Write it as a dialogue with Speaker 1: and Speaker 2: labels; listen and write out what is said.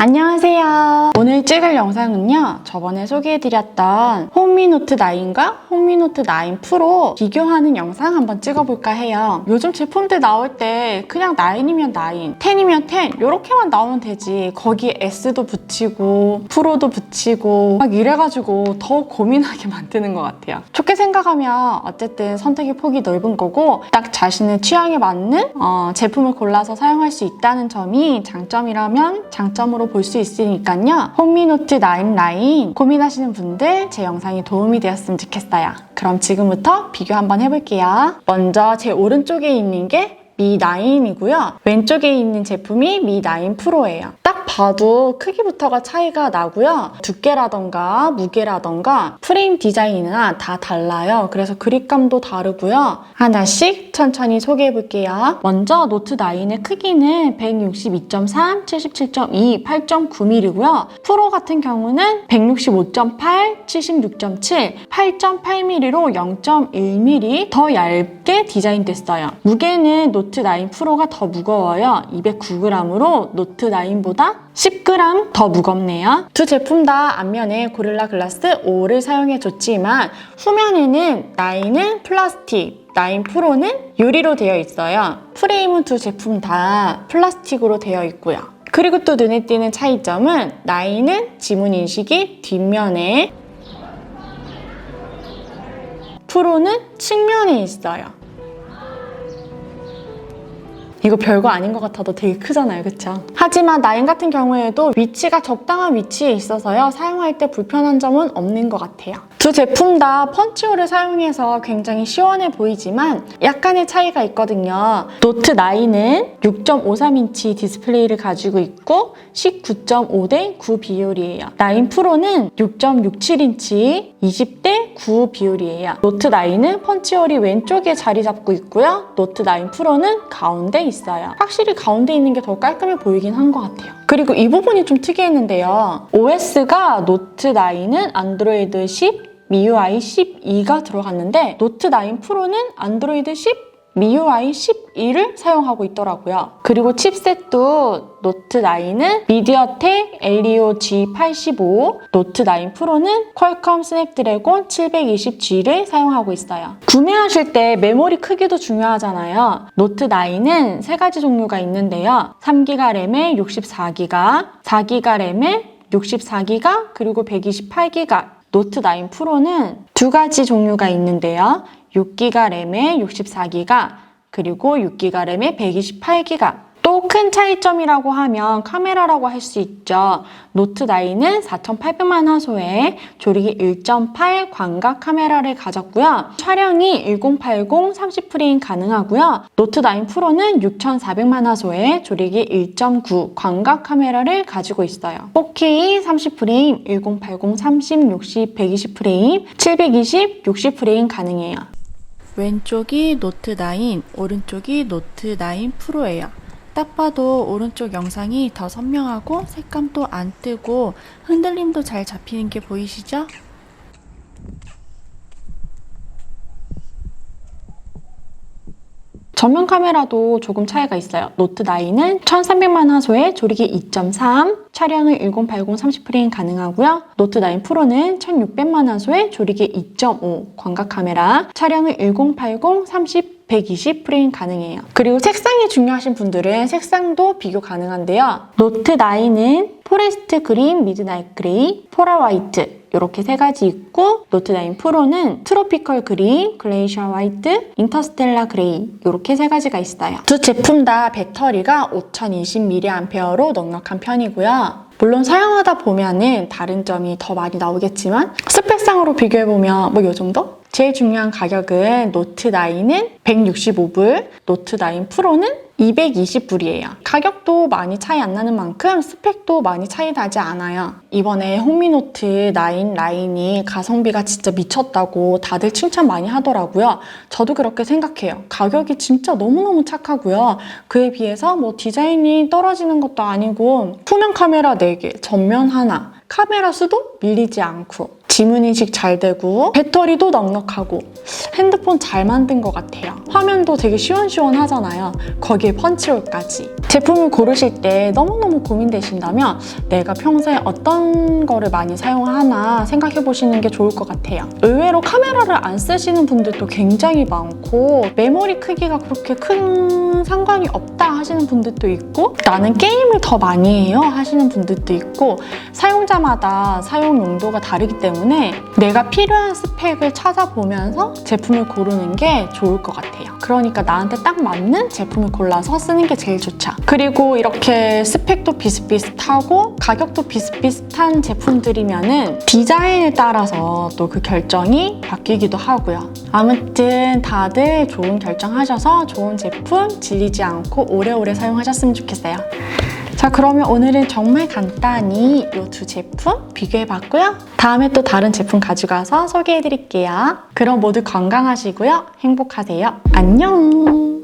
Speaker 1: 안녕하세요. 오늘 찍을 영상은요, 저번에 소개해드렸던 홍미노트 9과 홍미노트 9 프로 비교하는 영상 한번 찍어볼까 해요. 요즘 제품들 나올 때 그냥 9이면 9, 10이면 10 이렇게만 나오면 되지, 거기에 S도 붙이고 프로도 붙이고 막 이래가지고 더 고민하게 만드는 것 같아요. 좋게 생각하면 어쨌든 선택의 폭이 넓은 거고 딱 자신의 취향에 맞는 제품을 골라서 사용할 수 있다는 점이 장점이라면 장점으로 볼 수 있으니까요. 홍미노트 9 라인 고민하시는 분들 제 영상이 도움이 되었으면 좋겠어요. 그럼 지금부터 비교 한번 해볼게요. 먼저 제 오른쪽에 있는 게 미 9이고요. 왼쪽에 있는 제품이 미 9 프로예요. 딱 봐도 크기부터가 차이가 나고요. 두께라던가 무게라던가 프레임 디자인이나 다 달라요. 그래서 그립감도 다르고요. 하나씩 천천히 소개해 볼게요. 먼저 노트 9의 크기는 162.3, 77.2, 8.9mm고요. 프로 같은 경우는 165.8, 76.7, 8.8mm로 0.1mm 더 얇게 디자인됐어요. 무게는 노트 9 프로가 더 무거워요. 209g으로 노트 9보다 10g 더 무겁네요. 두 제품 다 앞면에 고릴라 글라스 5를 사용해줬지만 후면에는 9은 플라스틱, 9 프로는 유리로 되어 있어요. 프레임은 두 제품 다 플라스틱으로 되어 있고요. 그리고 또 눈에 띄는 차이점은 9은 지문 인식이 뒷면에, 프로는 측면에 있어요. 이거 별거 아닌 것 같아도 되게 크잖아요, 그쵸? 하지만 9 같은 경우에도 위치가 적당한 위치에 있어서요, 사용할 때 불편한 점은 없는 것 같아요. 두 제품 다 펀치홀을 사용해서 굉장히 시원해 보이지만 약간의 차이가 있거든요. 노트 9은 6.53인치 디스플레이를 가지고 있고 19.5대 9 비율이에요. 9 프로는 6.67인치 20대 9 비율이에요. 노트 9은 펀치홀이 왼쪽에 자리 잡고 있고요. 노트 9 프로는 가운데 있어요. 확실히 가운데 있는 게 더 깔끔해 보이긴 한 것 같아요. 그리고 이 부분이 좀 특이했는데요. OS가 노트 9은 안드로이드 10, MIUI 12가 들어갔는데 노트 9 프로는 안드로이드 10, MIUI 12를 사용하고 있더라고요. 그리고 칩셋도 노트 9은 미디어텍 헬리오 G85, 노트 9 프로는 퀄컴 스냅드래곤 720G를 사용하고 있어요. 구매하실 때 메모리 크기도 중요하잖아요. 노트 9은 세 가지 종류가 있는데요. 3GB 램에 64GB, 4GB 램에 64GB, 그리고 128GB. 노트 9 프로는 두 가지 종류가 있는데요. 6GB 램에 64GB, 그리고 6GB 램에 128GB. 또 큰 차이점이라고 하면 카메라라고 할 수 있죠. 노트 9은 4800만 화소의 조리기 1.8 광각 카메라를 가졌고요. 촬영이 1080 30프레임 가능하고요. 노트 9 프로는 6400만 화소의 조리기 1.9 광각 카메라를 가지고 있어요. 4K 30프레임, 1080 30, 60, 120프레임, 720, 60프레임 가능해요. 왼쪽이 노트 9, 오른쪽이 노트 9 프로예요. 딱 봐도 오른쪽 영상이 더 선명하고 색감도 안 뜨고 흔들림도 잘 잡히는 게 보이시죠? 전면 카메라도 조금 차이가 있어요. 노트 9은 1300만 화소의 조리기 2.3, 촬영을 1080 30프레임 가능하고요. 노트 9 프로는 1600만 화소의 조리기 2.5 광각 카메라, 촬영을 1080 30 120프레임 가능해요. 그리고 색상이 중요하신 분들은 색상도 비교 가능한데요. 노트 9은 포레스트 그린, 미드나잇 그레이, 포라 화이트 이렇게 세 가지 있고, 노트 9 프로는 트로피컬 그린, 글레이셔 화이트, 인터스텔라 그레이 이렇게 세 가지가 있어요. 두 제품 다 배터리가 5020mAh로 넉넉한 편이고요. 물론 사용하다 보면은 다른 점이 더 많이 나오겠지만 스펙상으로 비교해보면 뭐 이 정도? 제일 중요한 가격은 노트 9은 165불, 노트 9 프로는 220불이에요. 가격도 많이 차이 안 나는 만큼 스펙도 많이 차이 나지 않아요. 이번에 홍미노트 9 라인이 가성비가 진짜 미쳤다고 다들 칭찬 많이 하더라고요. 저도 그렇게 생각해요. 가격이 진짜 너무너무 착하고요. 그에 비해서 뭐 디자인이 떨어지는 것도 아니고 후면 카메라 4개, 전면 하나, 카메라 수도 밀리지 않고 지문인식 잘 되고 배터리도 넉넉하고 핸드폰 잘 만든 것 같아요. 화면도 되게 시원시원하잖아요. 거기에 펀치홀까지. 제품을 고르실 때 너무너무 고민되신다면 내가 평소에 어떤 거를 많이 사용하나 생각해 보시는 게 좋을 것 같아요. 의외로 카메라를 안 쓰시는 분들도 굉장히 많고 메모리 크기가 그렇게 큰 상관이 없다 하시는 분들도 있고 나는 게임을 더 많이 해요 하시는 분들도 있고 사용자마다 사용 용도가 다르기 때문에 내가 필요한 스펙을 찾아보면서 제품을 고르는 게 좋을 것 같아요. 그러니까 나한테 딱 맞는 제품을 골라서 쓰는 게 제일 좋죠. 그리고 이렇게 스펙도 비슷비슷하고 가격도 비슷비슷한 제품들이면은 디자인에 따라서 또 그 결정이 바뀌기도 하고요. 아무튼 다들 좋은 결정하셔서 좋은 제품 질리지 않고 오래오래 사용하셨으면 좋겠어요. 자, 그러면 오늘은 정말 간단히 이 두 제품 비교해봤고요. 다음에 또 다른 제품 가져가서 소개해드릴게요. 그럼 모두 건강하시고요. 행복하세요. 안녕!